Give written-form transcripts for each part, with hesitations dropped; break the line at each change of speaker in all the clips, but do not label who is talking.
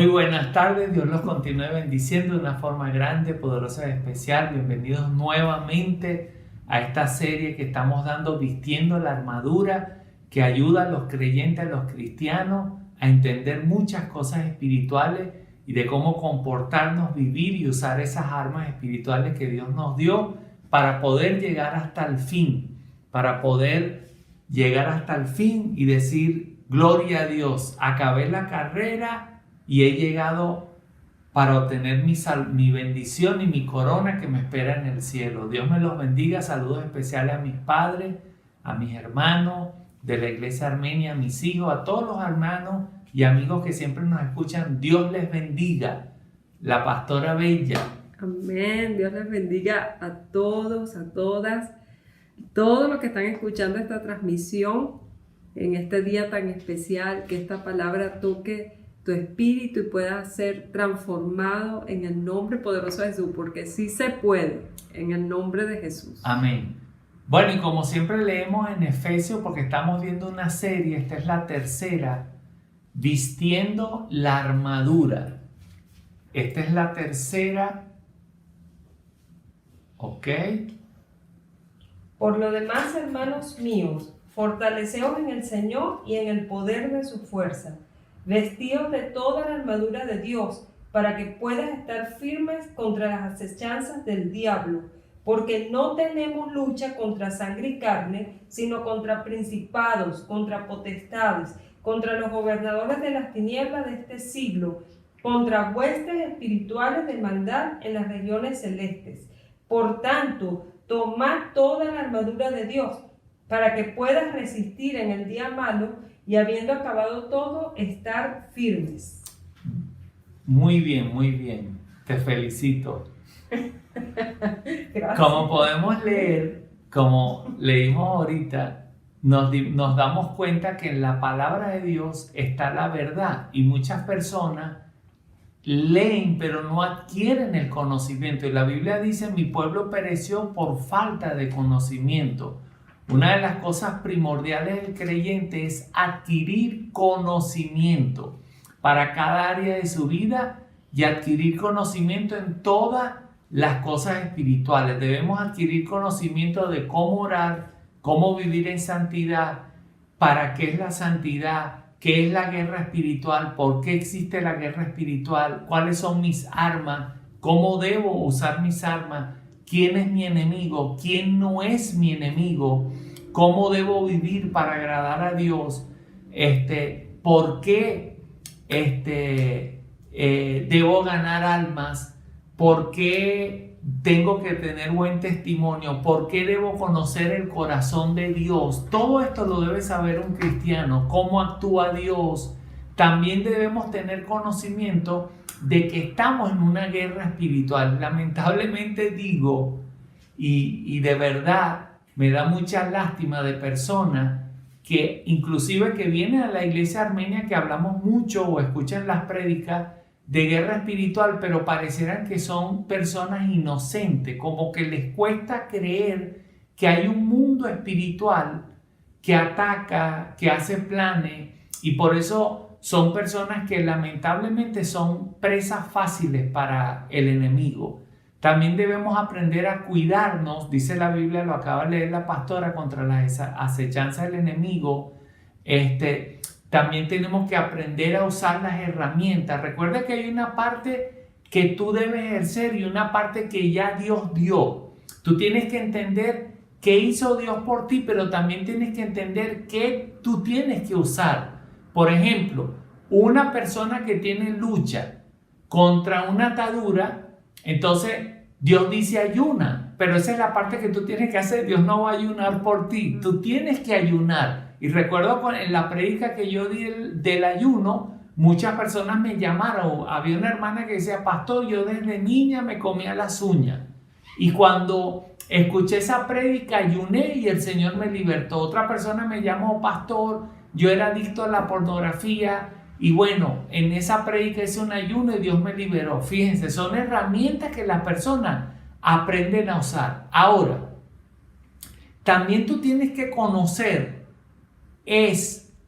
Muy buenas tardes, Dios los continúe bendiciendo de una forma grande, poderosa y especial. Bienvenidos nuevamente a esta serie que estamos dando vistiendo la armadura que ayuda a los creyentes, a los cristianos a entender muchas cosas espirituales y de cómo comportarnos, vivir y usar esas armas espirituales que Dios nos dio para poder llegar hasta el fin, y decir: gloria a Dios, acabé la carrera y he llegado para obtener mi bendición y mi corona que me espera en el cielo. Dios me los bendiga. Saludos especiales a mis padres, a mis hermanos de la iglesia armenia, a mis hijos, a todos los hermanos y amigos que siempre nos escuchan. Dios les bendiga. La pastora Bella.
Amén. Dios les bendiga a todos, a todas, todos los que están escuchando esta transmisión en este día tan especial, que esta palabra toque tu espíritu y pueda ser transformado en el nombre poderoso de Jesús, porque sí se puede, en el nombre de Jesús.
Amén. Bueno, y como siempre leemos en Efesios, porque estamos viendo una serie, esta es la tercera, vistiendo la armadura. Esta es la tercera, ¿ok?
Por lo demás, hermanos míos, fortaleceos en el Señor y en el poder de su fuerza. Vestíos de toda la armadura de Dios, para que puedas estar firmes contra las acechanzas del diablo, porque no tenemos lucha contra sangre y carne, sino contra principados, contra potestades, contra los gobernadores de las tinieblas de este siglo, contra huestes espirituales de maldad en las regiones celestes. Por tanto, tomad toda la armadura de Dios, para que puedas resistir en el día malo, y habiendo acabado todo, estar firmes.
Muy bien, muy bien. Te felicito.
Gracias.
Como podemos leer, como leímos ahorita, nos damos cuenta que en la palabra de Dios está la verdad. Y muchas personas leen, pero no adquieren el conocimiento. Y la Biblia dice: mi pueblo pereció por falta de conocimiento. Una de las cosas primordiales del creyente es adquirir conocimiento para cada área de su vida y adquirir conocimiento en todas las cosas espirituales. Debemos adquirir conocimiento de cómo orar, cómo vivir en santidad, para qué es la santidad, qué es la guerra espiritual, por qué existe la guerra espiritual, cuáles son mis armas, cómo debo usar mis armas, quién es mi enemigo, quién no es mi enemigo, cómo debo vivir para agradar a Dios, por qué debo ganar almas, por qué tengo que tener buen testimonio, por qué debo conocer el corazón de Dios. Todo esto lo debe saber un cristiano, cómo actúa Dios. También debemos tener conocimiento de que estamos en una guerra espiritual. Lamentablemente digo, y de verdad me da mucha lástima de personas que inclusive que vienen a la iglesia armenia, que hablamos mucho o escuchan las prédicas de guerra espiritual, pero parecieran que son personas inocentes, como que les cuesta creer que hay un mundo espiritual que ataca, que hace planes, y por eso son personas que lamentablemente son presas fáciles para el enemigo. También debemos aprender a cuidarnos, dice la Biblia, lo acaba de leer la pastora, contra las acechanzas del enemigo. También tenemos que aprender a usar las herramientas. Recuerda que hay una parte que tú debes ejercer y una parte que ya Dios dio. Tú tienes que entender qué hizo Dios por ti, pero también tienes que entender qué tú tienes que usar. Por ejemplo, una persona que tiene lucha contra una atadura, entonces Dios dice ayuna, pero esa es la parte que tú tienes que hacer. Dios no va a ayunar por ti, tú tienes que ayunar. Y recuerdo en la prédica que yo di del ayuno, muchas personas me llamaron. Había una hermana que decía: pastor, yo desde niña me comía las uñas, y cuando escuché esa prédica ayuné y el Señor me libertó. Otra persona me llamó: pastor, yo era adicto a la pornografía, y bueno, en esa prédica hice un ayuno y Dios me liberó. Fíjense, son herramientas que las personas aprenden a usar. Ahora, también tú tienes que conocer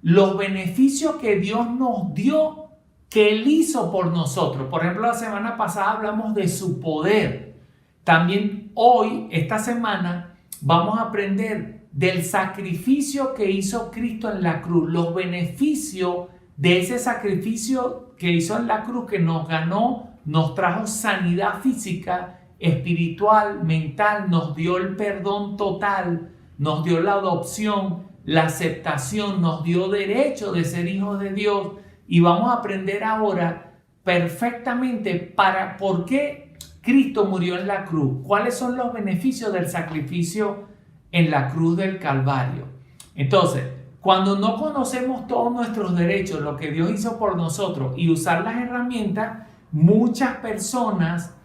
los beneficios que Dios nos dio que Él hizo por nosotros. Por ejemplo, la semana pasada hablamos de su poder. También hoy, esta semana, vamos a aprender del sacrificio que hizo Cristo en la cruz, los beneficios de ese sacrificio que hizo en la cruz, que nos ganó, nos trajo sanidad física, espiritual, mental, nos dio el perdón total, nos dio la adopción, la aceptación, nos dio derecho de ser hijos de Dios. Y vamos a aprender ahora perfectamente por qué Cristo murió en la cruz, cuáles son los beneficios del sacrificio en la cruz del Calvario. Entonces, cuando no conocemos todos nuestros derechos, lo que Dios hizo por nosotros y usar las herramientas, muchas personas,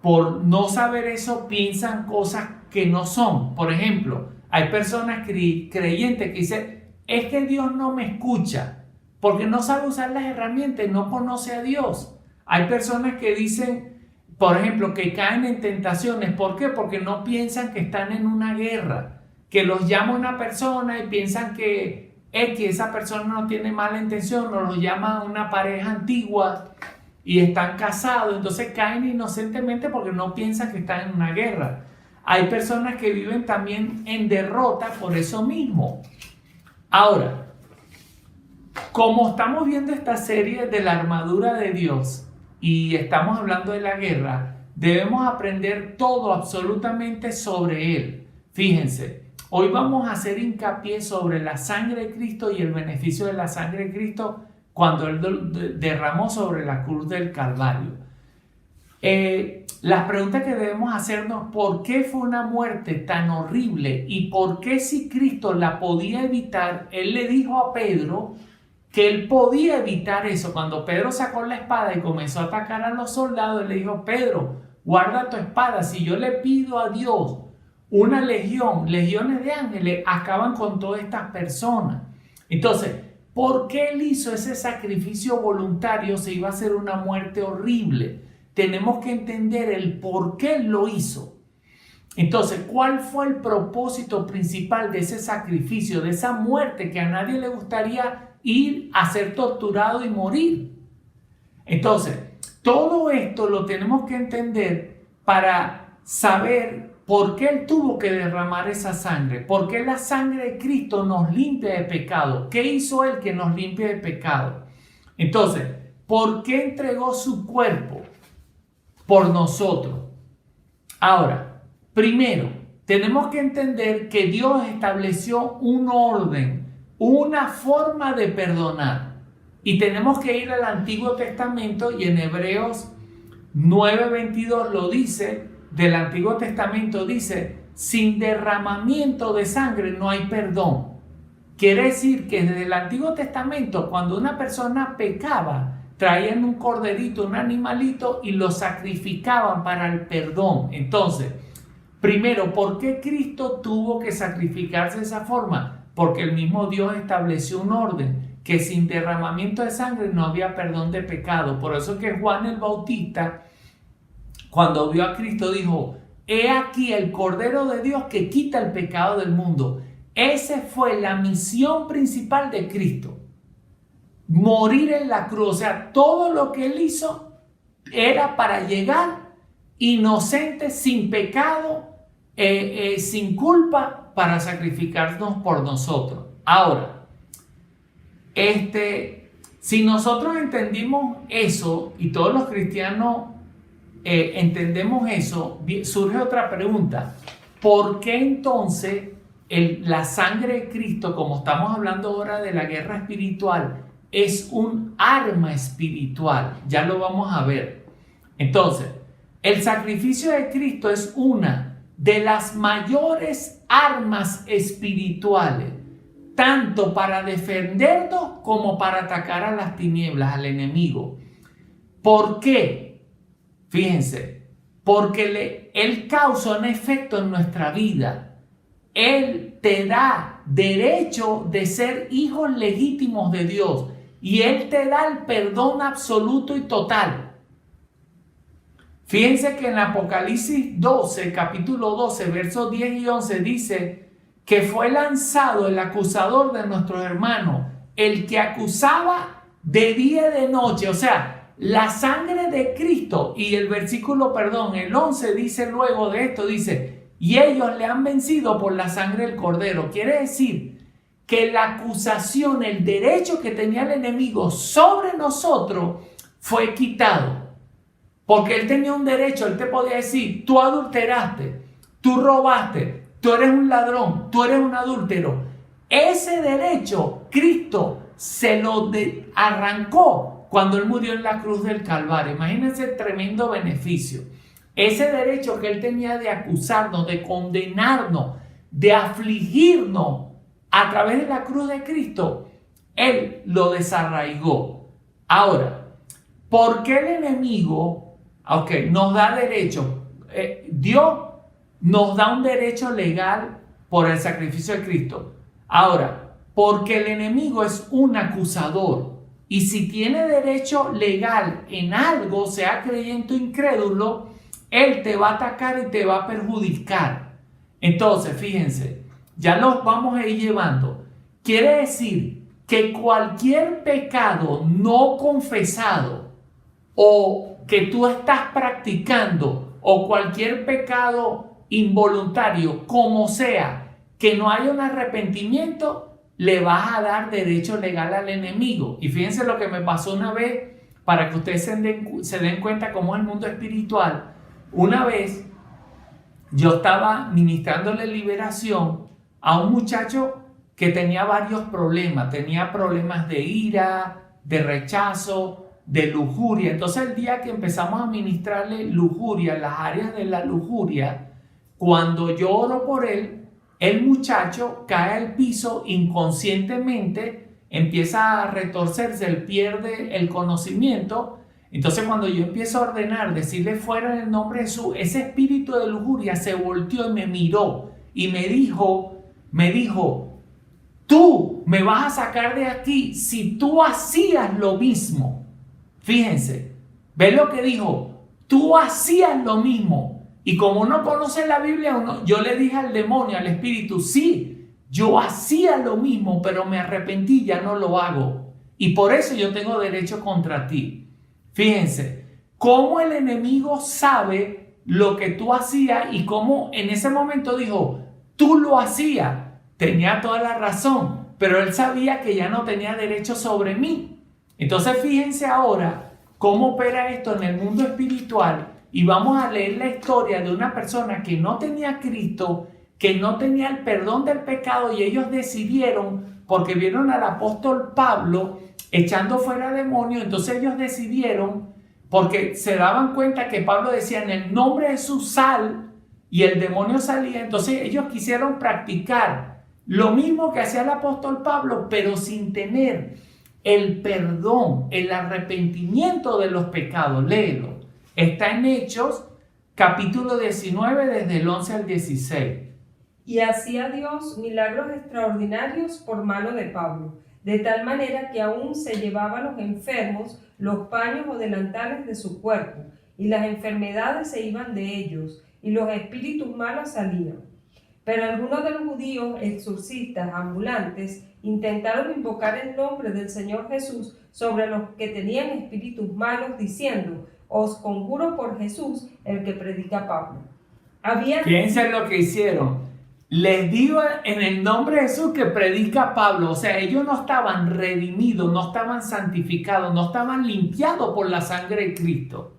por no saber eso, piensan cosas que no son. Por ejemplo, hay personas creyentes que dicen, es que Dios no me escucha, porque no sabe usar las herramientas y no conoce a Dios. Hay personas que dicen, por ejemplo, que caen en tentaciones. ¿Por qué? Porque no piensan que están en una guerra, que los llama una persona y piensan que esa persona no tiene mala intención, o los llama una pareja antigua y están casados, entonces caen inocentemente porque no piensan que están en una guerra. Hay personas que viven también en derrota por eso mismo. Ahora, como estamos viendo esta serie de la armadura de Dios y estamos hablando de la guerra, debemos aprender todo absolutamente sobre Él. Fíjense, hoy vamos a hacer hincapié sobre la sangre de Cristo y el beneficio de la sangre de Cristo cuando Él derramó sobre la cruz del Calvario. Las preguntas que debemos hacernos: ¿por qué fue una muerte tan horrible? Y ¿por qué, si Cristo la podía evitar, Él le dijo a Pedro que Él podía evitar eso? Cuando Pedro sacó la espada y comenzó a atacar a los soldados, Él le dijo: Pedro, guarda tu espada. Si yo le pido a Dios una legiones de ángeles acaban con todas estas personas. Entonces, ¿por qué Él hizo ese sacrificio voluntario? Se iba a hacer una muerte horrible. Tenemos que entender el por qué Él lo hizo. Entonces, ¿cuál fue el propósito principal de ese sacrificio, de esa muerte que a nadie le gustaría ir a ser torturado y morir? Entonces, todo esto lo tenemos que entender para saber por qué Él tuvo que derramar esa sangre. ¿Por qué la sangre de Cristo nos limpia de pecado? ¿Qué hizo Él que nos limpie de pecado? Entonces, ¿por qué entregó su cuerpo por nosotros? Ahora, primero, tenemos que entender que Dios estableció un orden, una forma de perdonar. Y tenemos que ir al Antiguo Testamento, y en Hebreos 9:22 lo dice, del Antiguo Testamento dice: sin derramamiento de sangre no hay perdón. Quiere decir que desde el Antiguo Testamento, cuando una persona pecaba, traían un corderito, un animalito, y lo sacrificaban para el perdón. Entonces, primero, ¿por qué Cristo tuvo que sacrificarse de esa forma? Porque el mismo Dios estableció un orden, que sin derramamiento de sangre no había perdón de pecado. Por eso que Juan el Bautista, cuando vio a Cristo, dijo: he aquí el Cordero de Dios que quita el pecado del mundo. Esa fue la misión principal de Cristo. Morir en la cruz. O sea, todo lo que Él hizo era para llegar inocente, sin pecado, sin culpa, para sacrificarnos por nosotros. Ahora, si nosotros entendimos eso, y todos los cristianos entendemos eso, surge otra pregunta: ¿por qué entonces la sangre de Cristo, como estamos hablando ahora de la guerra espiritual, es un arma espiritual? Ya lo vamos a ver. Entonces, el sacrificio de Cristo es una de las mayores armas espirituales, tanto para defendernos como para atacar a las tinieblas, al enemigo. ¿Por qué? Fíjense, porque Él causa un efecto en nuestra vida. Él te da derecho de ser hijos legítimos de Dios, y Él te da el perdón absoluto y total. Fíjense que en Apocalipsis 12, capítulo 12, versos 10 y 11 dice que fue lanzado el acusador de nuestros hermanos, el que acusaba de día y de noche. O sea, la sangre de Cristo. Y el el 11 dice luego de esto, dice, y ellos le han vencido por la sangre del Cordero. Quiere decir que la acusación, el derecho que tenía el enemigo sobre nosotros fue quitado. Porque él tenía un derecho, él te podía decir, tú adulteraste, tú robaste, tú eres un ladrón, tú eres un adúltero. Ese derecho Cristo se lo arrancó cuando él murió en la cruz del Calvario. Imagínense el tremendo beneficio. Ese derecho que él tenía de acusarnos, de condenarnos, de afligirnos a través de la cruz de Cristo, él lo desarraigó. Ahora, ¿por qué el enemigo nos da derecho? Dios nos da un derecho legal por el sacrificio de Cristo. Ahora, porque el enemigo es un acusador. Y si tiene derecho legal en algo, sea creyente o incrédulo, él te va a atacar y te va a perjudicar. Entonces, fíjense, ya los vamos a ir llevando. Quiere decir que cualquier pecado no confesado o que tú estás practicando o cualquier pecado involuntario, como sea, que no haya un arrepentimiento, le vas a dar derecho legal al enemigo. Y fíjense lo que me pasó una vez, para que ustedes se den cuenta cómo es el mundo espiritual. Una vez yo estaba ministrándole liberación a un muchacho que tenía varios problemas. Tenía problemas de ira, de rechazo, de lujuria. Entonces el día que empezamos a ministrarle lujuria, las áreas de la lujuria, cuando yo oro por él, el muchacho cae al piso inconscientemente, empieza a retorcerse, él pierde el conocimiento. Entonces cuando yo empiezo a ordenar, decirle fuera en el nombre de Jesús, ese espíritu de lujuria se volteó y me miró y me dijo, tú me vas a sacar de aquí si tú hacías lo mismo. Fíjense, ¿ven lo que dijo? Tú hacías lo mismo. Y como no conoce la Biblia, yo le dije al demonio, al espíritu, sí, yo hacía lo mismo, pero me arrepentí, ya no lo hago. Y por eso yo tengo derecho contra ti. Fíjense, cómo el enemigo sabe lo que tú hacías y cómo en ese momento dijo, tú lo hacías. Tenía toda la razón, pero él sabía que ya no tenía derecho sobre mí. Entonces fíjense ahora cómo opera esto en el mundo espiritual. Y vamos a leer la historia de una persona que no tenía a Cristo, que no tenía el perdón del pecado, y ellos decidieron, porque vieron al apóstol Pablo echando fuera demonios, entonces ellos decidieron, porque se daban cuenta que Pablo decía en el nombre de Jesús sal, y el demonio salía. Entonces ellos quisieron practicar lo mismo que hacía el apóstol Pablo, pero sin tener el perdón, el arrepentimiento de los pecados. Léelo. Está en Hechos, capítulo 19, desde el 11 al 16.
Y hacía Dios milagros extraordinarios por mano de Pablo, de tal manera que aún se llevaba a los enfermos los paños o delantales de su cuerpo, y las enfermedades se iban de ellos, y los espíritus malos salían. Pero algunos de los judíos exorcistas ambulantes intentaron invocar el nombre del Señor Jesús sobre los que tenían espíritus malos, diciendo: os conjuro por Jesús, el que predica Pablo.
Fíjense lo que hicieron. Les digo en el nombre de Jesús que predica Pablo. O sea, ellos no estaban redimidos, no estaban santificados, no estaban limpiados por la sangre de Cristo.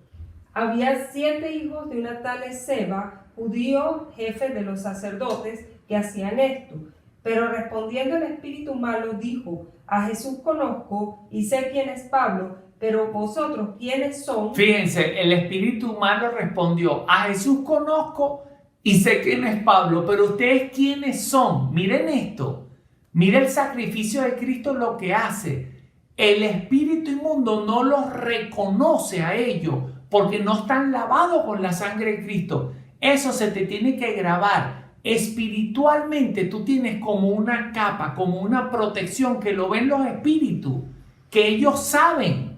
Había 7 hijos de una tal Esceva, judío, jefe de los sacerdotes, que hacían esto. Pero respondiendo el espíritu malo, dijo: a Jesús conozco y sé quién es Pablo, pero vosotros, ¿quiénes son?
Fíjense, el espíritu malo respondió: a Jesús conozco y sé quién es Pablo, pero ustedes, ¿quiénes son? Miren esto, miren el sacrificio de Cristo, lo que hace. El espíritu inmundo no los reconoce a ellos porque no están lavados con la sangre de Cristo. Eso se te tiene que grabar. Espiritualmente tú tienes como una capa, como una protección que lo ven los espíritus, que ellos saben.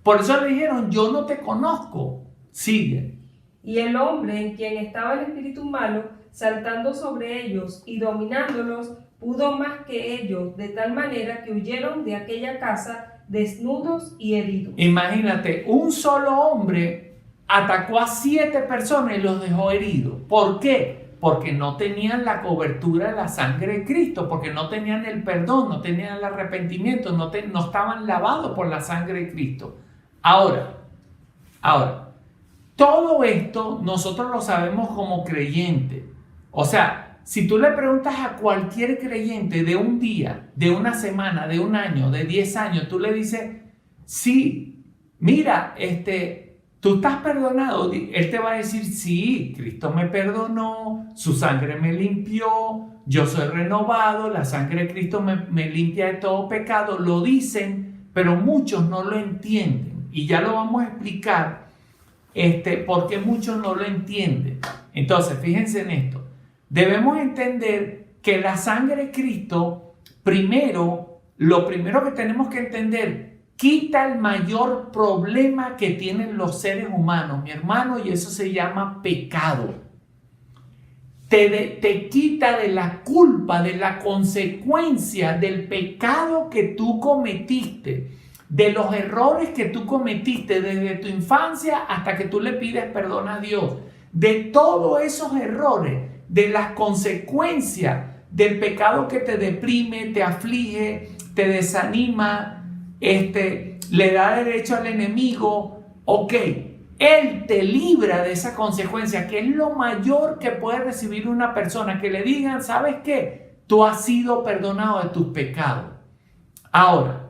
Por eso le dijeron: yo no te conozco. Sigue.
Y el hombre en quien estaba el espíritu malo, saltando sobre ellos y dominándolos, pudo más que ellos, de tal manera que huyeron de aquella casa desnudos y heridos.
Imagínate, un solo hombre atacó a 7 personas y los dejó heridos. ¿Por qué? Porque no tenían la cobertura de la sangre de Cristo, porque no tenían el perdón, no tenían el arrepentimiento, no estaban lavados por la sangre de Cristo. Ahora, todo esto nosotros lo sabemos como creyentes. O sea, si tú le preguntas a cualquier creyente de un día, de una semana, de un año, de 10 años, tú le dices, sí, mira, tú estás perdonado. Él te va a decir, sí, Cristo me perdonó, su sangre me limpió, yo soy renovado, la sangre de Cristo me limpia de todo pecado. Lo dicen, pero muchos no lo entienden. Y ya lo vamos a explicar porque muchos no lo entienden. Entonces, fíjense en esto. Debemos entender que la sangre de Cristo, lo primero que tenemos que entender, quita el mayor problema que tienen los seres humanos, mi hermano, y eso se llama pecado. Te quita de la culpa, de la consecuencia del pecado que tú cometiste, de los errores que tú cometiste desde tu infancia hasta que tú le pides perdón a Dios, de todos esos errores, de las consecuencias del pecado que te deprime, te aflige, te desanima, le da derecho al enemigo. Ok, Él te libra de esa consecuencia, que es lo mayor que puede recibir una persona, que le digan, ¿sabes qué? Tú has sido perdonado de tus pecados. Ahora,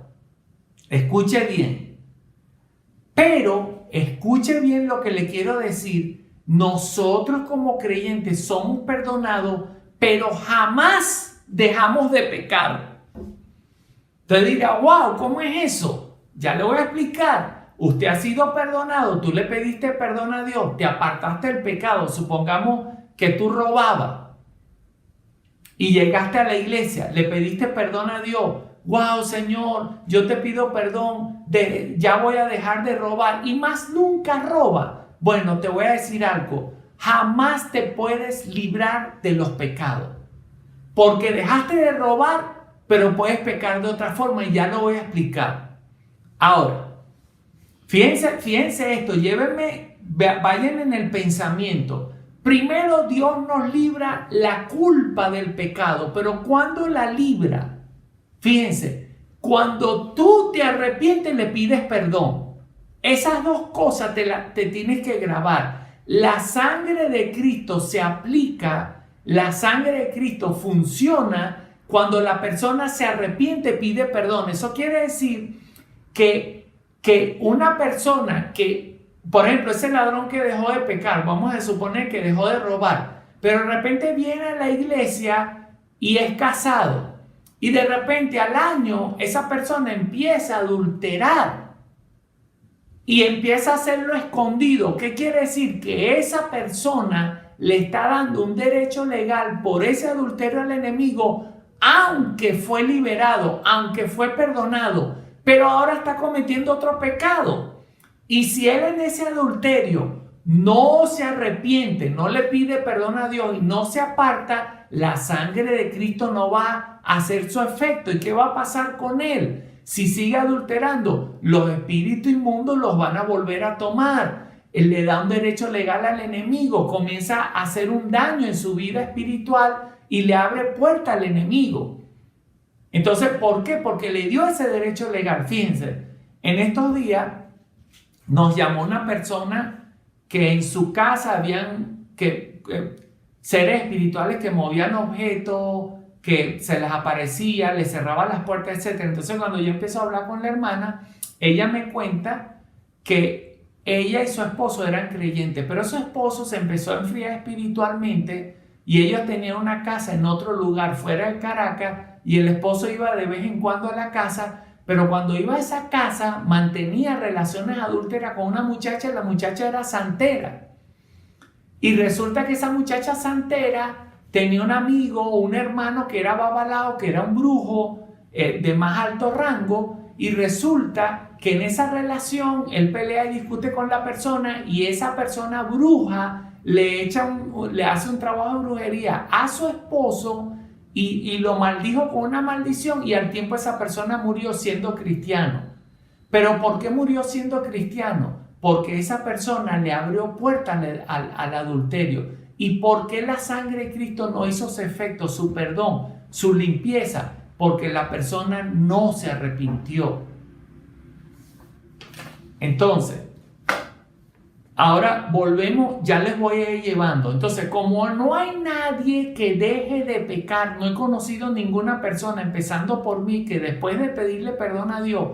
escuche bien, pero escuche bien lo que le quiero decir. Nosotros como creyentes somos perdonados, pero jamás dejamos de pecar. Entonces dirá, wow, ¿cómo es eso? Ya le voy a explicar. Usted ha sido perdonado, tú le pediste perdón a Dios, te apartaste del pecado. Supongamos que tú robabas y llegaste a la iglesia, le pediste perdón a Dios. Wow, Señor, yo te pido perdón, ya voy a dejar de robar y más nunca roba. Bueno, te voy a decir algo, jamás te puedes librar de los pecados, porque dejaste de robar, pero puedes pecar de otra forma y ya lo voy a explicar. Ahora, fíjense esto, vayan en el pensamiento. Primero Dios nos libra la culpa del pecado, pero ¿cuándo la libra? Fíjense, cuando tú te arrepientes le pides perdón. Esas dos cosas te tienes que grabar. La sangre de Cristo se aplica, la sangre de Cristo funciona cuando la persona se arrepiente, pide perdón. Eso quiere decir que una persona que, por ejemplo, ese ladrón que dejó de pecar, vamos a suponer que dejó de robar, pero de repente viene a la iglesia y es casado. Y de repente al año esa persona empieza a adulterar y empieza a hacerlo escondido. ¿Qué quiere decir? Que esa persona le está dando un derecho legal por ese adulterio al enemigo, aunque fue liberado, aunque fue perdonado, pero ahora está cometiendo otro pecado. Y si él en ese adulterio no se arrepiente, no le pide perdón a Dios y no se aparta, la sangre de Cristo no va a hacer su efecto. ¿Y qué va a pasar con él? Si sigue adulterando, los espíritus inmundos los van a volver a tomar. Él le da un derecho legal al enemigo, comienza a hacer un daño en su vida espiritual y le abre puerta al enemigo. Entonces, ¿por qué? Porque le dio ese derecho legal. Fíjense, en estos días nos llamó una persona que en su casa habían seres espirituales que movían objetos, que se les aparecía, les cerraban las puertas, etc. Entonces, cuando yo empecé a hablar con la hermana, ella me cuenta que ella y su esposo eran creyentes, pero su esposo se empezó a enfriar espiritualmente y ellos tenían una casa en otro lugar fuera de Caracas y el esposo iba de vez en cuando a la casa, pero cuando iba a esa casa mantenía relaciones adúlteras con una muchacha y la muchacha era santera. Y resulta que esa muchacha santera tenía un amigo o un hermano que era babalao, que era un brujo de más alto rango, y resulta que en esa relación él pelea y discute con la persona y esa persona bruja le hace un trabajo de brujería a su esposo y lo maldijo con una maldición y al tiempo esa persona murió siendo cristiano. ¿Pero por qué murió siendo cristiano? Porque esa persona le abrió puerta al adulterio. ¿Y por qué la sangre de Cristo no hizo su efecto, su perdón, su limpieza? Porque la persona no se arrepintió. Entonces, ahora volvemos, ya les voy a ir llevando. Entonces, como no hay nadie que deje de pecar, no he conocido ninguna persona, empezando por mí, que después de pedirle perdón a Dios,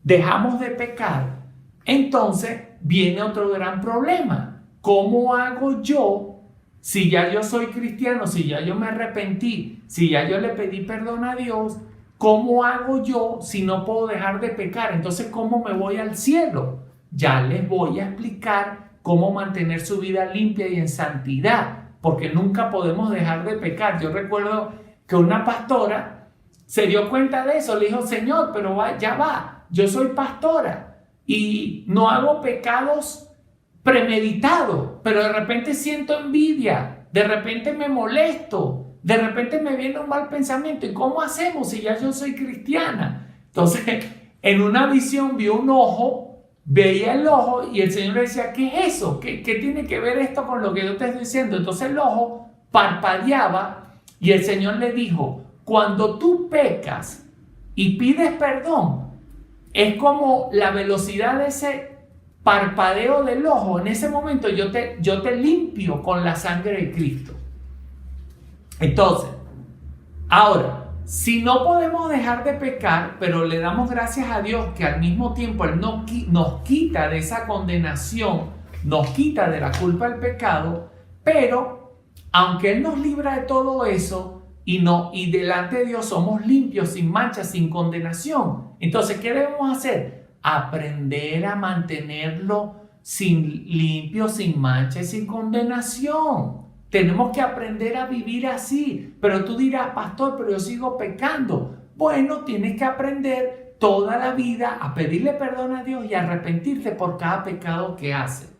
dejamos de pecar. Entonces, viene otro gran problema. ¿Cómo hago yo? Si ya yo soy cristiano, si ya yo me arrepentí, si ya yo le pedí perdón a Dios, ¿cómo hago yo si no puedo dejar de pecar? Entonces, ¿cómo me voy al cielo? Ya les voy a explicar cómo mantener su vida limpia y en santidad, porque nunca podemos dejar de pecar. Yo recuerdo que una pastora se dio cuenta de eso, le dijo, Señor, pero ya va, yo soy pastora y no hago pecados premeditado, pero de repente siento envidia, de repente me molesto, de repente me viene un mal pensamiento. ¿Y cómo hacemos si ya yo soy cristiana? Entonces, en una visión vio un ojo, veía el ojo y el Señor le decía, ¿qué es eso? ¿Qué tiene que ver esto con lo que yo te estoy diciendo? Entonces el ojo parpadeaba y el Señor le dijo, cuando tú pecas y pides perdón, es como la velocidad de ese parpadeo del ojo. En ese momento yo te limpio con la sangre de Cristo. Entonces, ahora, si no podemos dejar de pecar, pero le damos gracias a Dios que al mismo tiempo Él nos quita de esa condenación, nos quita de la culpa del pecado, pero aunque Él nos libra de todo eso y delante de Dios somos limpios, sin mancha, sin condenación, entonces, ¿qué debemos hacer? Aprender a mantenerlo limpio, sin mancha y sin condenación. Tenemos que aprender a vivir así. Pero tú dirás, pastor, pero yo sigo pecando. Bueno, tienes que aprender toda la vida a pedirle perdón a Dios y a arrepentirte por cada pecado que haces.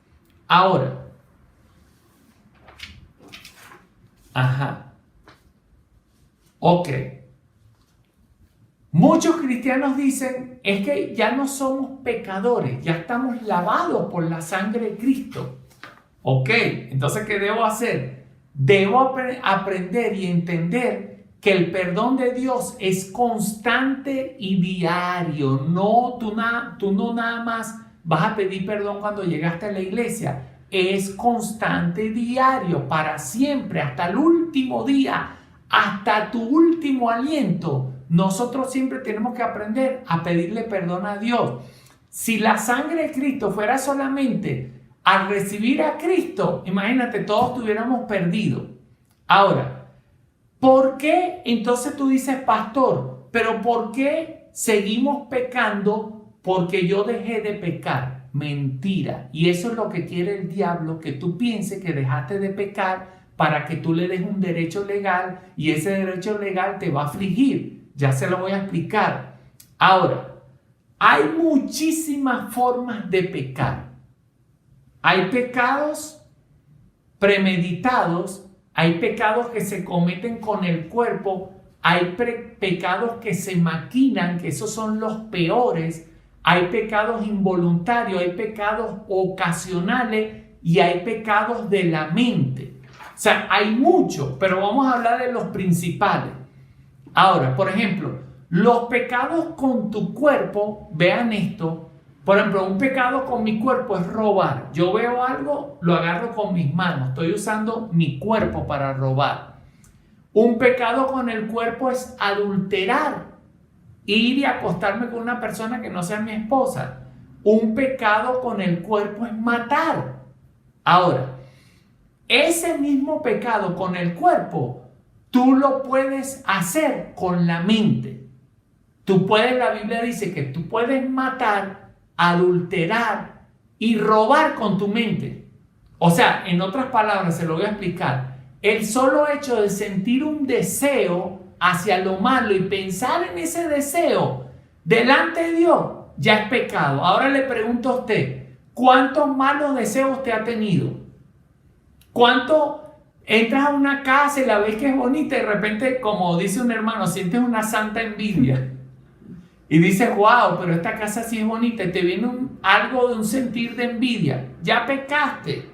Ahora. Ok. Muchos cristianos dicen, es que ya no somos pecadores, ya estamos lavados por la sangre de Cristo. Ok, entonces, ¿qué debo hacer? Debo aprender y entender que el perdón de Dios es constante y diario. No, tú no nada más vas a pedir perdón cuando llegaste a la iglesia. Es constante, diario, para siempre, hasta el último día, hasta tu último aliento. Nosotros siempre tenemos que aprender a pedirle perdón a Dios. Si la sangre de Cristo fuera solamente al recibir a Cristo, imagínate, todos estuviéramos perdidos. Ahora, ¿por qué entonces tú dices, pastor, pero por qué seguimos pecando? Porque yo dejé de pecar. Mentira. Y eso es lo que quiere el diablo, que tú pienses que dejaste de pecar para que tú le des un derecho legal y ese derecho legal te va a afligir. Ya se lo voy a explicar. Ahora, hay muchísimas formas de pecar. Hay pecados premeditados, hay pecados que se cometen con el cuerpo, hay pecados que se maquinan, que esos son los peores, hay pecados involuntarios, hay pecados ocasionales y hay pecados de la mente. O sea, hay muchos, pero vamos a hablar de los principales. Ahora, por ejemplo, los pecados con tu cuerpo, vean esto. Por ejemplo, un pecado con mi cuerpo es robar. Yo veo algo, lo agarro con mis manos. Estoy usando mi cuerpo para robar. Un pecado con el cuerpo es adulterar. Ir y acostarme con una persona que no sea mi esposa. Un pecado con el cuerpo es matar. Ahora, ese mismo pecado con el cuerpo, tú lo puedes hacer con la mente. La Biblia dice que tú puedes matar, adulterar y robar con tu mente. O sea, en otras palabras, se lo voy a explicar. El solo hecho de sentir un deseo hacia lo malo y pensar en ese deseo delante de Dios, ya es pecado. Ahora le pregunto a usted, ¿cuántos malos deseos te ha tenido? ¿Cuánto entras a una casa y la ves que es bonita y de repente, como dice un hermano, sientes una santa envidia? y dices, wow, pero esta casa sí es bonita, y te viene algo de un sentir de envidia. Ya pecaste.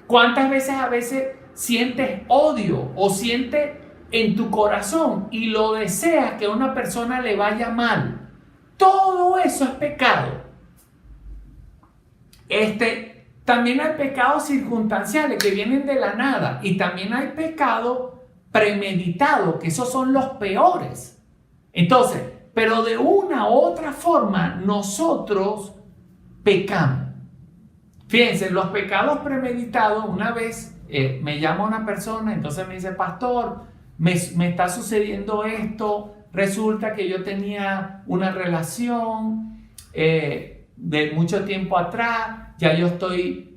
¿Cuántas veces sientes odio o sientes en tu corazón y lo deseas que a una persona le vaya mal? Todo eso es pecado. También hay pecados circunstanciales que vienen de la nada, y también hay pecados premeditados, que esos son los peores. Entonces, pero de una u otra forma nosotros pecamos. Fíjense, los pecados premeditados, una vez me llama una persona, entonces me dice, pastor, me está sucediendo esto, resulta que yo tenía una relación de mucho tiempo atrás, ya yo estoy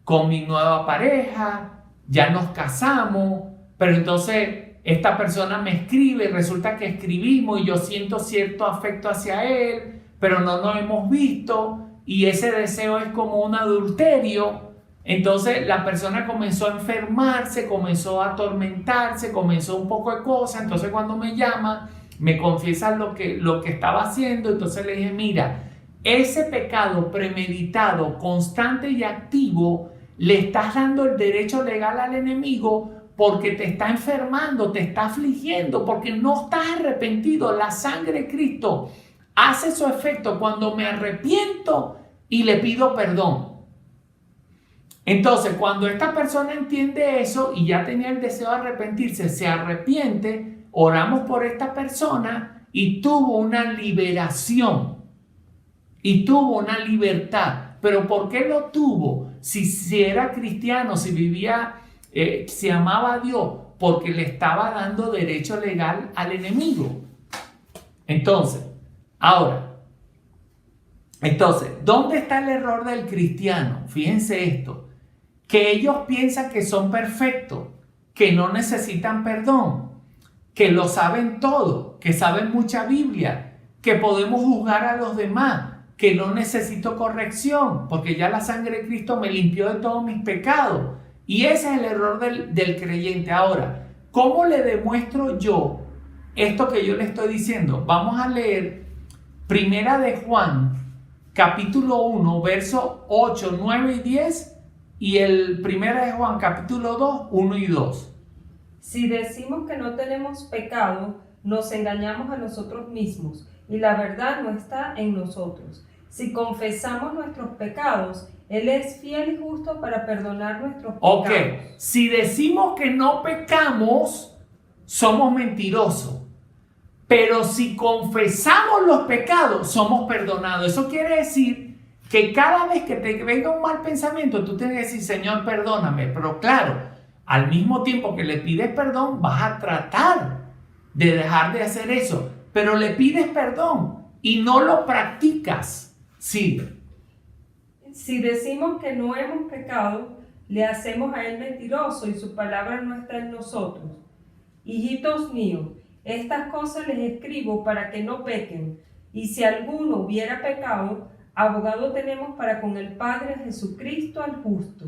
con mi nueva pareja, ya nos casamos, pero entonces esta persona me escribe, resulta que escribimos y yo siento cierto afecto hacia él, pero no nos hemos visto, y ese deseo es como un adulterio. Entonces la persona comenzó a enfermarse, comenzó a atormentarse, comenzó un poco de cosas. Entonces cuando me llama, me confiesa lo que estaba haciendo. Entonces le dije, mira, ese pecado premeditado, constante y activo, le estás dando el derecho legal al enemigo porque te está enfermando, te está afligiendo, porque no estás arrepentido. La sangre de Cristo hace su efecto cuando me arrepiento y le pido perdón. Entonces, cuando esta persona entiende eso y ya tenía el deseo de arrepentirse, se arrepiente, oramos por esta persona y tuvo una liberación y tuvo una libertad. ¿Pero por qué lo tuvo? Si era cristiano, si vivía, si amaba a Dios, porque le estaba dando derecho legal al enemigo. Entonces, ¿dónde está el error del cristiano? Fíjense esto. Que ellos piensan que son perfectos, que no necesitan perdón, que lo saben todo, que saben mucha Biblia, que podemos juzgar a los demás, que no necesito corrección, porque ya la sangre de Cristo me limpió de todos mis pecados. Y ese es el error del creyente. Ahora, ¿cómo le demuestro yo esto que yo le estoy diciendo? Vamos a leer Primera de Juan, capítulo 1, versos 8, 9 y 10, y el Primera de Juan, capítulo 2, 1 y 2.
Si decimos que no tenemos pecado, nos engañamos a nosotros mismos, y la verdad no está en nosotros. Si confesamos nuestros pecados, Él es fiel y justo para perdonar nuestros pecados.
Ok, si decimos que no pecamos, somos mentirosos. Pero si confesamos los pecados, somos perdonados. Eso quiere decir que cada vez que te venga un mal pensamiento, tú tienes que decir, Señor, perdóname. Pero claro, al mismo tiempo que le pides perdón, vas a tratar de dejar de hacer eso. Pero le pides perdón y no lo practicas. Sí.
Si decimos que no hemos pecado, le hacemos a Él mentiroso y su palabra no está en nosotros. Hijitos míos, estas cosas les escribo para que no pequen. Y si alguno hubiera pecado, abogado tenemos para con el Padre, Jesucristo el justo.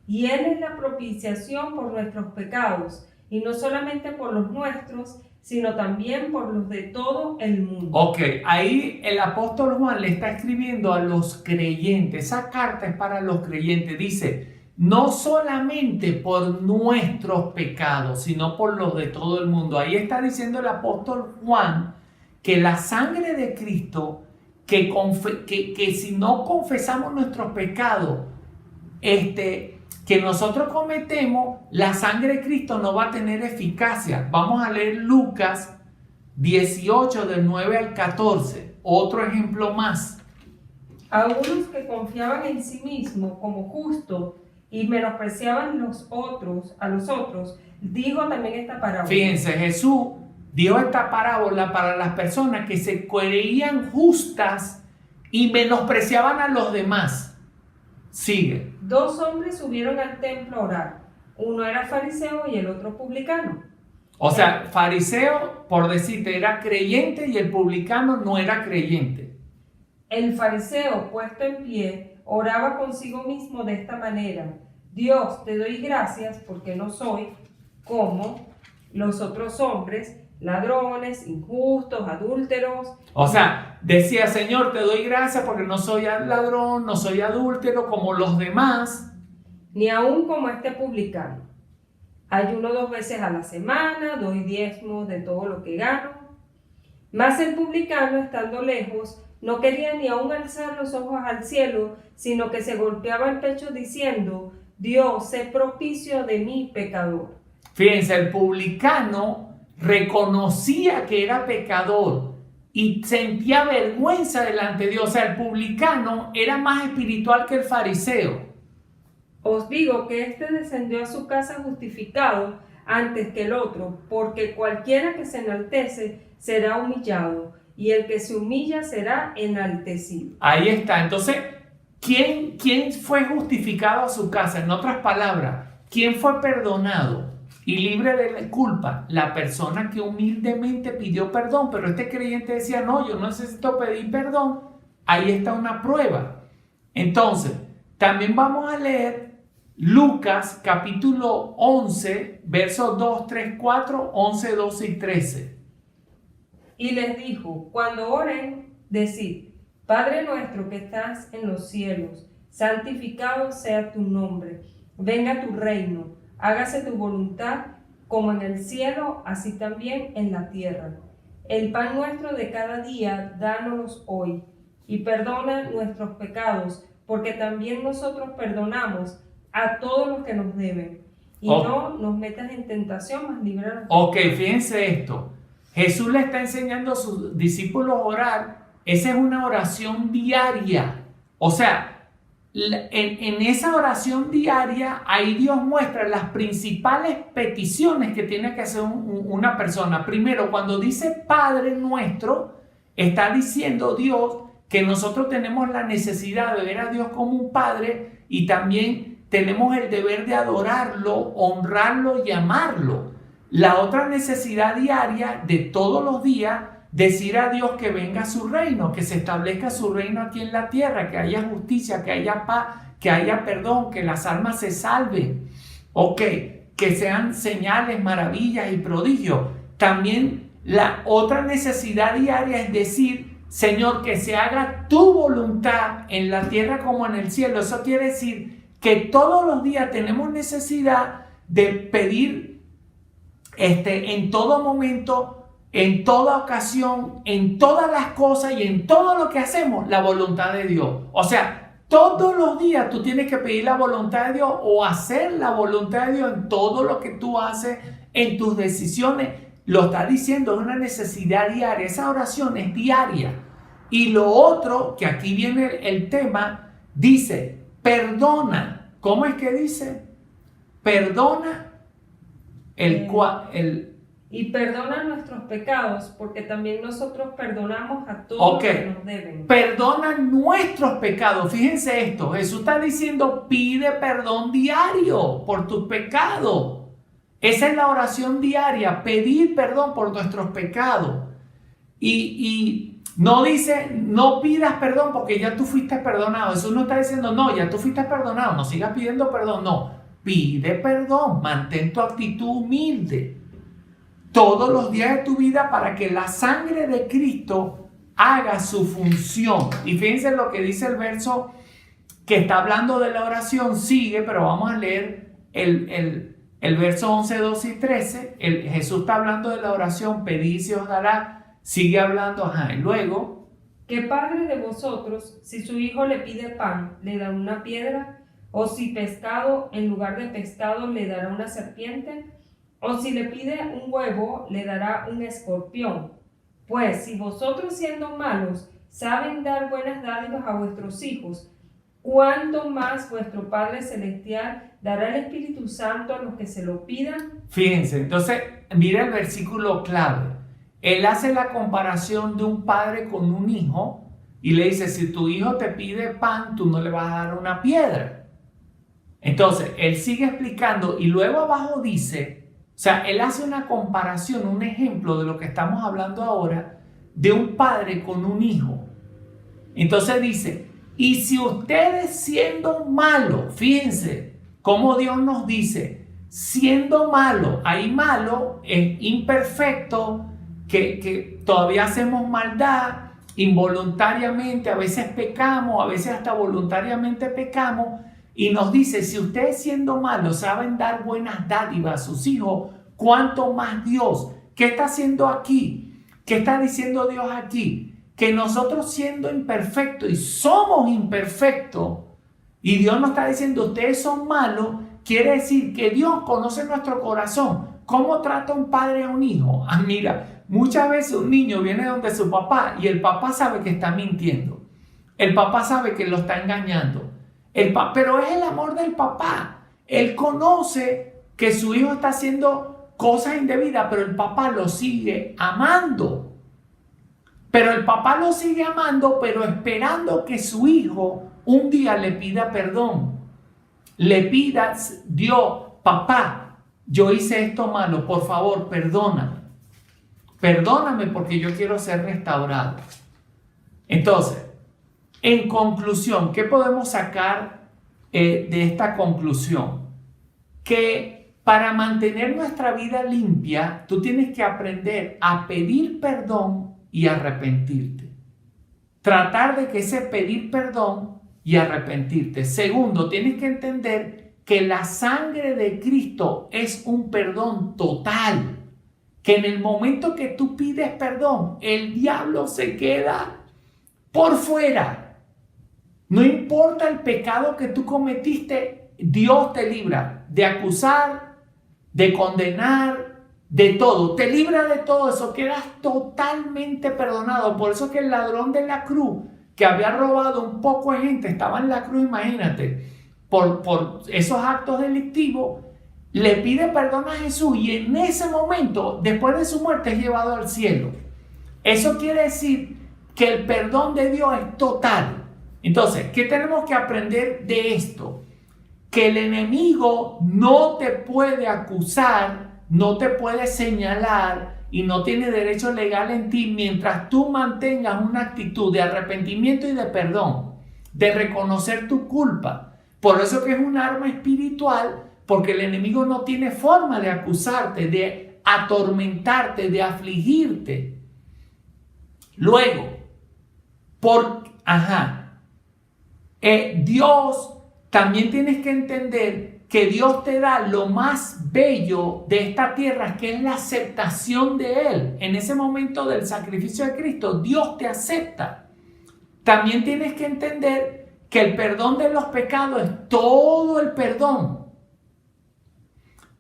Y Él es la propiciación por nuestros pecados, y no solamente por los nuestros, sino también por los de todo el mundo.
Ok, ahí el apóstol Juan le está escribiendo a los creyentes. Esa carta es para los creyentes. Dice, no solamente por nuestros pecados, sino por los de todo el mundo. Ahí está diciendo el apóstol Juan que la sangre de Cristo, que si no confesamos nuestros pecados, que nosotros cometemos, la sangre de Cristo no va a tener eficacia. Vamos a leer Lucas 18, del 9 al 14. Otro ejemplo más.
A unos que confiaban en sí mismos como justos y menospreciaban a los otros, dijo también esta parábola.
Fíjense, Jesús dio esta parábola para las personas que se creían justas y menospreciaban a los demás. Sigue.
2 hombres subieron al templo a orar. Uno era fariseo y el otro publicano.
O sea, fariseo, por decirte, era creyente y el publicano no era creyente.
El fariseo, puesto en pie, oraba consigo mismo de esta manera: Dios, te doy gracias porque no soy como los otros hombres, ladrones, injustos, adúlteros.
O sea, decía, Señor, te doy gracias porque no soy ladrón, no soy adúltero como los demás.
Ni aun como este publicano. Ayuno 2 veces a la semana, doy diezmos de todo lo que gano. Mas el publicano, estando lejos, no quería ni aun alzar los ojos al cielo, sino que se golpeaba el pecho diciendo, Dios, sé propicio de mí, pecador.
Fíjense, el publicano reconocía que era pecador y sentía vergüenza delante de Dios. O sea, el publicano era más espiritual que el fariseo.
Os digo que éste descendió a su casa justificado antes que el otro, porque cualquiera que se enaltece será humillado, y el que se humilla será enaltecido.
Ahí está. Entonces, ¿quién fue justificado a su casa? En otras palabras, ¿quién fue perdonado y libre de la culpa? La persona que humildemente pidió perdón, pero este creyente decía, no, yo no necesito pedir perdón. Ahí está una prueba. Entonces, también vamos a leer Lucas capítulo 11, versos 2, 3, 4, 11, 12 y 13.
Y les dijo, cuando oren, decid, Padre nuestro que estás en los cielos, santificado sea tu nombre, venga tu reino, hágase tu voluntad, como en el cielo, así también en la tierra. El pan nuestro de cada día, dános hoy, y perdona nuestros pecados, porque también nosotros perdonamos a todos los que nos deben. Y no nos metas en tentación, mas líbranos.
Ok, fíjense esto. Jesús le está enseñando a sus discípulos a orar. Esa es una oración diaria. O sea, en esa oración diaria, ahí Dios muestra las principales peticiones que tiene que hacer una persona. Primero, cuando dice Padre nuestro, está diciendo Dios que nosotros tenemos la necesidad de ver a Dios como un Padre y también tenemos el deber de adorarlo, honrarlo y amarlo. La otra necesidad diaria de todos los días, decir a Dios que venga su reino, que se establezca su reino aquí en la tierra, que haya justicia, que haya paz, que haya perdón, que las almas se salven. Ok, que sean señales, maravillas y prodigios. También la otra necesidad diaria es decir, Señor, que se haga tu voluntad en la tierra como en el cielo. Eso quiere decir que todos los días tenemos necesidad de pedir en todo momento, en toda ocasión, en todas las cosas y en todo lo que hacemos, la voluntad de Dios. O sea, todos los días tú tienes que pedir la voluntad de Dios o hacer la voluntad de Dios en todo lo que tú haces, en tus decisiones. Lo está diciendo, es una necesidad diaria. Esa oración es diaria. Y lo otro, que aquí viene el tema, dice, perdona. ¿Cómo es que dice? Perdona
y perdona nuestros pecados, porque también nosotros perdonamos a todos los que nos deben.
Perdona nuestros pecados. Fíjense esto. Jesús está diciendo, pide perdón diario por tus pecados. Esa es la oración diaria, pedir perdón por nuestros pecados. Y no dice, no pidas perdón porque ya tú fuiste perdonado. Jesús no está diciendo, no, ya tú fuiste perdonado, no sigas pidiendo perdón. No, pide perdón, mantén tu actitud humilde todos los días de tu vida para que la sangre de Cristo haga su función. Y fíjense lo que dice el verso que está hablando de la oración, sigue, pero vamos a leer el verso 11, 12 y 13. Jesús está hablando de la oración, pedid y se os dará. Sigue hablando, y luego.
¿Qué padre de vosotros, si su hijo le pide pan, le da una piedra? ¿O si pescado, en lugar de pescado, le dará una serpiente? ¿O si le pide un huevo, le dará un escorpión? Pues si vosotros siendo malos saben dar buenas dádivas a vuestros hijos, ¿cuánto más vuestro Padre Celestial dará el Espíritu Santo a los que se lo pidan?
Fíjense, entonces, mira el versículo clave. Él hace la comparación de un padre con un hijo y le dice, si tu hijo te pide pan, tú no le vas a dar una piedra. Entonces, él sigue explicando y luego abajo dice, o sea, él hace una comparación, un ejemplo de lo que estamos hablando ahora, de un padre con un hijo. Entonces dice, y si ustedes siendo malos, fíjense cómo Dios nos dice, siendo malo, ahí malo es imperfecto, que todavía hacemos maldad involuntariamente, a veces pecamos, a veces hasta voluntariamente pecamos, y nos dice, si ustedes siendo malos saben dar buenas dádivas a sus hijos, ¿cuánto más Dios? ¿Qué está haciendo aquí? ¿Qué está diciendo Dios aquí? Que nosotros siendo imperfectos, y somos imperfectos, y Dios nos está diciendo, ustedes son malos, quiere decir que Dios conoce nuestro corazón. ¿Cómo trata un padre a un hijo? Ah, mira, muchas veces un niño viene donde su papá y el papá sabe que está mintiendo. El papá sabe que lo está engañando. Pero es el amor del papá. Él conoce que su hijo está haciendo cosas indebidas, pero el papá lo sigue amando. Pero el papá lo sigue amando, pero esperando que su hijo un día le pida perdón. Le pida, Dios, papá, yo hice esto malo, por favor, perdóname. Perdóname porque yo quiero ser restaurado. Entonces, en conclusión, ¿qué podemos sacar de esta conclusión? Que para mantener nuestra vida limpia, tú tienes que aprender a pedir perdón y arrepentirte. Tratar de que ese pedir perdón y arrepentirte. Segundo, tienes que entender que la sangre de Cristo es un perdón total. Que en el momento que tú pides perdón, el diablo se queda por fuera. No importa el pecado que tú cometiste, Dios te libra de acusar, de condenar, de todo. Te libra de todo eso, quedas totalmente perdonado. Por eso que el ladrón de la cruz, que había robado un poco de gente, estaba en la cruz, imagínate, por esos actos delictivos, le pide perdón a Jesús y en ese momento, después de su muerte, es llevado al cielo. Eso quiere decir que el perdón de Dios es total. Entonces, ¿qué tenemos que aprender de esto? Que el enemigo no te puede acusar, no te puede señalar y no tiene derecho legal en ti mientras tú mantengas una actitud de arrepentimiento y de perdón, de reconocer tu culpa. Por eso que es un arma espiritual, porque el enemigo no tiene forma de acusarte, de atormentarte, de afligirte. Luego, Dios, también tienes que entender que Dios te da lo más bello de esta tierra, que es la aceptación de Él. En ese momento del sacrificio de Cristo, Dios te acepta. También tienes que entender que el perdón de los pecados es todo el perdón.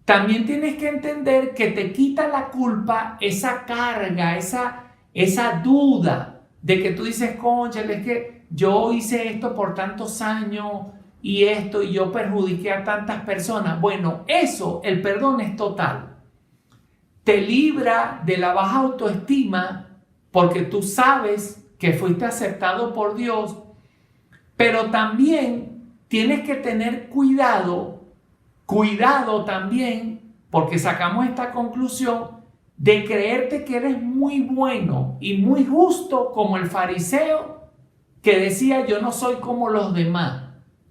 También tienes que entender que te quita la culpa, esa carga, esa duda de que tú dices, cónchale, es que yo hice esto por tantos años y yo perjudiqué a tantas personas. Bueno, eso, el perdón es total. Te libra de la baja autoestima porque tú sabes que fuiste aceptado por Dios, pero también tienes que tener cuidado también, porque sacamos esta conclusión de creerte que eres muy bueno y muy justo como el fariseo que decía, yo no soy como los demás,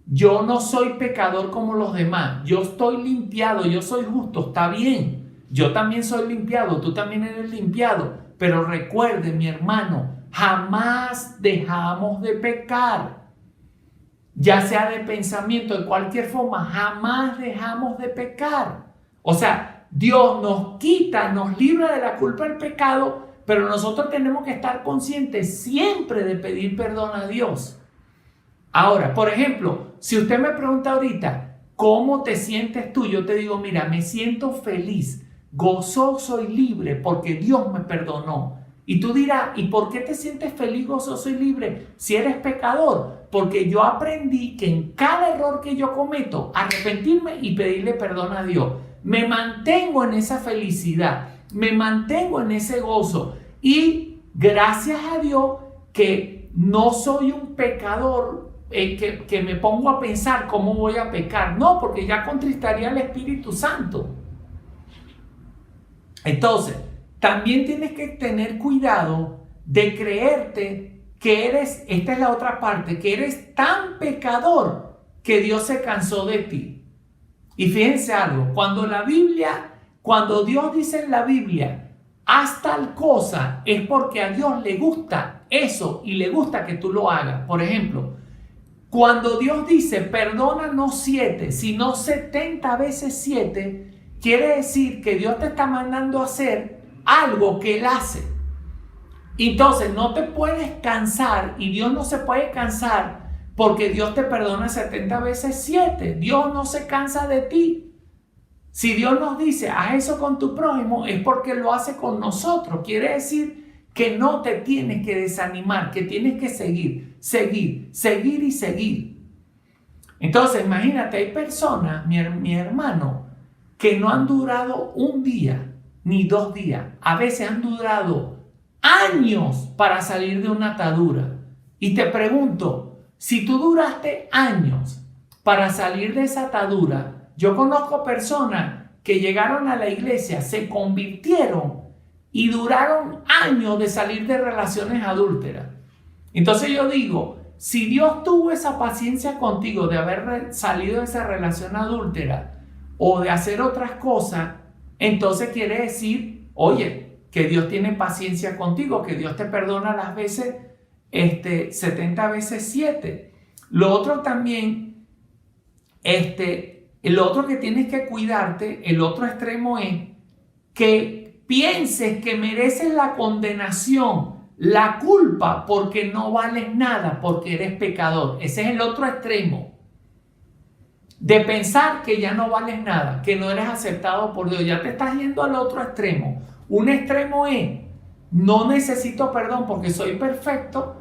yo no soy pecador como los demás, yo estoy limpiado, yo soy justo, está bien, yo también soy limpiado, tú también eres limpiado, pero recuerde, mi hermano, jamás dejamos de pecar. Ya sea de pensamiento, de cualquier forma, jamás dejamos de pecar. O sea, Dios nos quita, nos libra de la culpa del pecado, pero nosotros tenemos que estar conscientes siempre de pedir perdón a Dios. Ahora, por ejemplo, si usted me pregunta ahorita, ¿cómo te sientes tú? Yo te digo, mira, me siento feliz, gozoso y libre porque Dios me perdonó. Y tú dirás, ¿y por qué te sientes feliz, gozoso y libre si eres pecador? Porque yo aprendí que en cada error que yo cometo, arrepentirme y pedirle perdón a Dios. Me mantengo en esa felicidad, me mantengo en ese gozo. Y gracias a Dios que no soy un pecador que me pongo a pensar cómo voy a pecar. No, porque ya contristaría al Espíritu Santo. Entonces, también tienes que tener cuidado de creerte que eres, esta es la otra parte, que eres tan pecador que Dios se cansó de ti. Y fíjense algo, cuando Dios dice en la Biblia, haz tal cosa, es porque a Dios le gusta eso y le gusta que tú lo hagas. Por ejemplo, cuando Dios dice perdona no 7, sino 70 veces 7, quiere decir que Dios te está mandando a hacer algo que Él hace. Entonces no te puedes cansar, y Dios no se puede cansar porque Dios te perdona 70 veces 7. Dios no se cansa de ti. Si Dios nos dice haz eso con tu prójimo, es porque lo hace con nosotros. Quiere decir que no te tienes que desanimar, que tienes que seguir y seguir. Entonces imagínate, hay personas, mi hermano, que no han durado un día ni 2 días. A veces han durado años para salir de una atadura. Y te pregunto, si tú duraste años para salir de esa atadura, yo conozco personas que llegaron a la iglesia, se convirtieron y duraron años de salir de relaciones adúlteras. Entonces yo digo, si Dios tuvo esa paciencia contigo de haber salido de esa relación adúltera o de hacer otras cosas, entonces quiere decir, oye, que Dios tiene paciencia contigo, que Dios te perdona las veces 70 veces 7. Lo otro también, el otro que tienes que cuidarte, el otro extremo es que pienses que mereces la condenación, la culpa, porque no vales nada, porque eres pecador. Ese es el otro extremo. De pensar que ya no vales nada, que no eres aceptado por Dios. Ya te estás yendo al otro extremo. Un extremo es, no necesito perdón porque soy perfecto.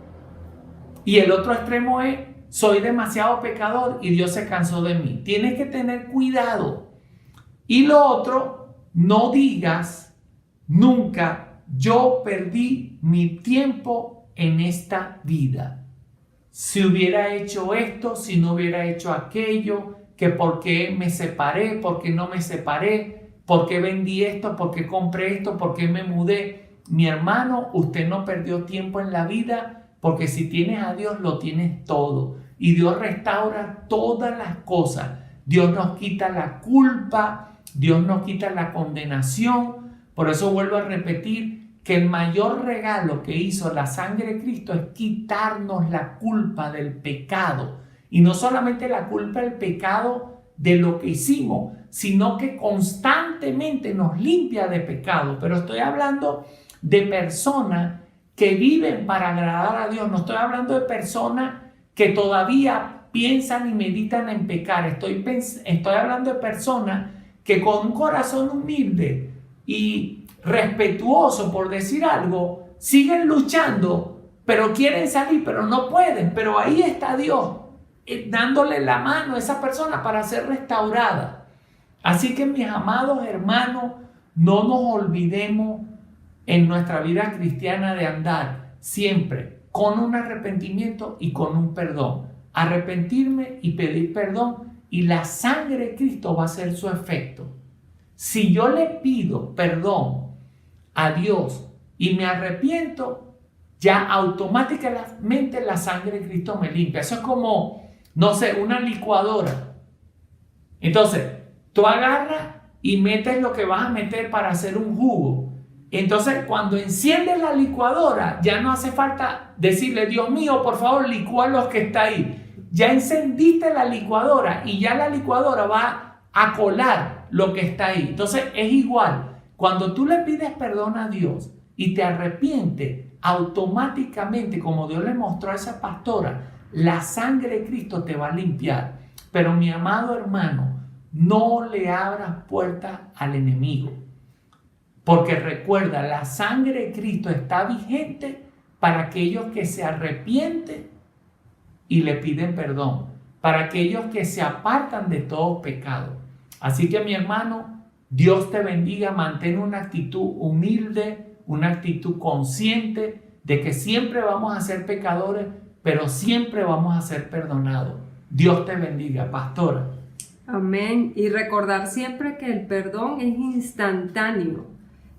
Y el otro extremo es, soy demasiado pecador y Dios se cansó de mí. Tienes que tener cuidado. Y lo otro, no digas nunca, yo perdí mi tiempo en esta vida. Si hubiera hecho esto, si no hubiera hecho aquello, que por qué me separé, por qué no me separé, por qué vendí esto, por qué compré esto, por qué me mudé. Mi hermano, usted no perdió tiempo en la vida, porque si tienes a Dios, lo tienes todo. Y Dios restaura todas las cosas. Dios nos quita la culpa, Dios nos quita la condenación. Por eso vuelvo a repetir que el mayor regalo que hizo la sangre de Cristo es quitarnos la culpa del pecado. Y no solamente la culpa del pecado de lo que hicimos, sino que constantemente nos limpia de pecado. Pero estoy hablando de personas que viven para agradar a Dios. No estoy hablando de personas que todavía piensan y meditan en pecar. Estoy hablando de personas que con un corazón humilde y respetuoso, por decir algo, siguen luchando, pero quieren salir, pero no pueden. Pero ahí está Dios, dándole la mano a esa persona para ser restaurada. Así que, mis amados hermanos, no nos olvidemos en nuestra vida cristiana de andar siempre con un arrepentimiento y con un perdón. Arrepentirme y pedir perdón, y la sangre de Cristo va a hacer su efecto. Si yo le pido perdón a Dios y me arrepiento, ya automáticamente la sangre de Cristo me limpia. Eso es como, no sé, una licuadora. Entonces, tú agarras y metes lo que vas a meter para hacer un jugo. Entonces, cuando enciendes la licuadora, ya no hace falta decirle, Dios mío, por favor, licúa lo que está ahí. Ya encendiste la licuadora y ya la licuadora va a colar lo que está ahí. Entonces, es igual. Cuando tú le pides perdón a Dios y te arrepientes, automáticamente, como Dios le mostró a esa pastora, la sangre de Cristo te va a limpiar. Pero, mi amado hermano, no le abras puertas al enemigo. Porque recuerda, la sangre de Cristo está vigente para aquellos que se arrepienten y le piden perdón, para aquellos que se apartan de todo pecado. Así que, mi hermano, Dios te bendiga. Mantén una actitud humilde, una actitud consciente de que siempre vamos a ser pecadores, pero siempre vamos a ser perdonados. Dios te bendiga, pastora.
Amén. Y recordar siempre que el perdón es instantáneo.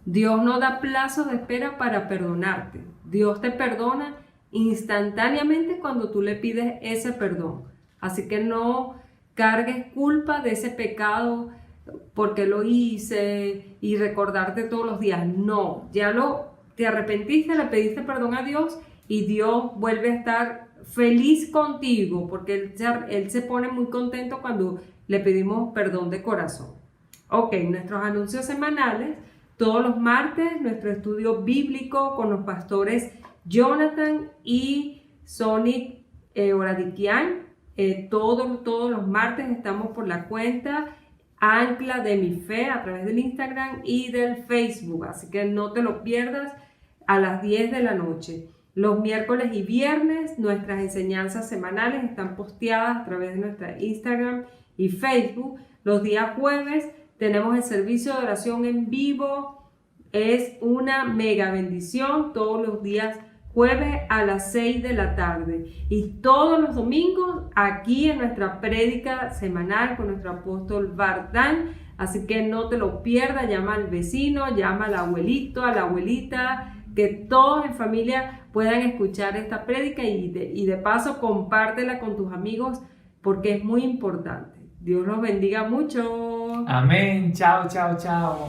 Dios no da plazo de espera para perdonarte. Dios te perdona instantáneamente cuando tú le pides ese perdón. Así que no cargues culpa de ese pecado por qué lo hice y recordarte todos los días. No, te arrepentiste, le pediste perdón a Dios y Dios vuelve a estar feliz contigo porque Él se pone muy contento cuando le pedimos perdón de corazón. Ok, nuestros anuncios semanales, todos los martes, nuestro estudio bíblico con los pastores Jonathan y Sonic Oradikian. Todos los martes estamos por la cuenta Ancla de mi Fe a través del Instagram y del Facebook, así que no te lo pierdas a las 10 de la noche. Los miércoles y viernes nuestras enseñanzas semanales están posteadas a través de nuestra Instagram y Facebook. Los días jueves tenemos el servicio de oración en vivo, es una mega bendición todos los días jueves a las 6 de la tarde y todos los domingos aquí en nuestra prédica semanal con nuestro apóstol Bardán, así que no te lo pierdas, llama al vecino, llama al abuelito, a la abuelita, que todos en familia puedan escuchar esta prédica y de paso compártela con tus amigos porque es muy importante. Dios los bendiga mucho.
Amén. Chao, chao, chao.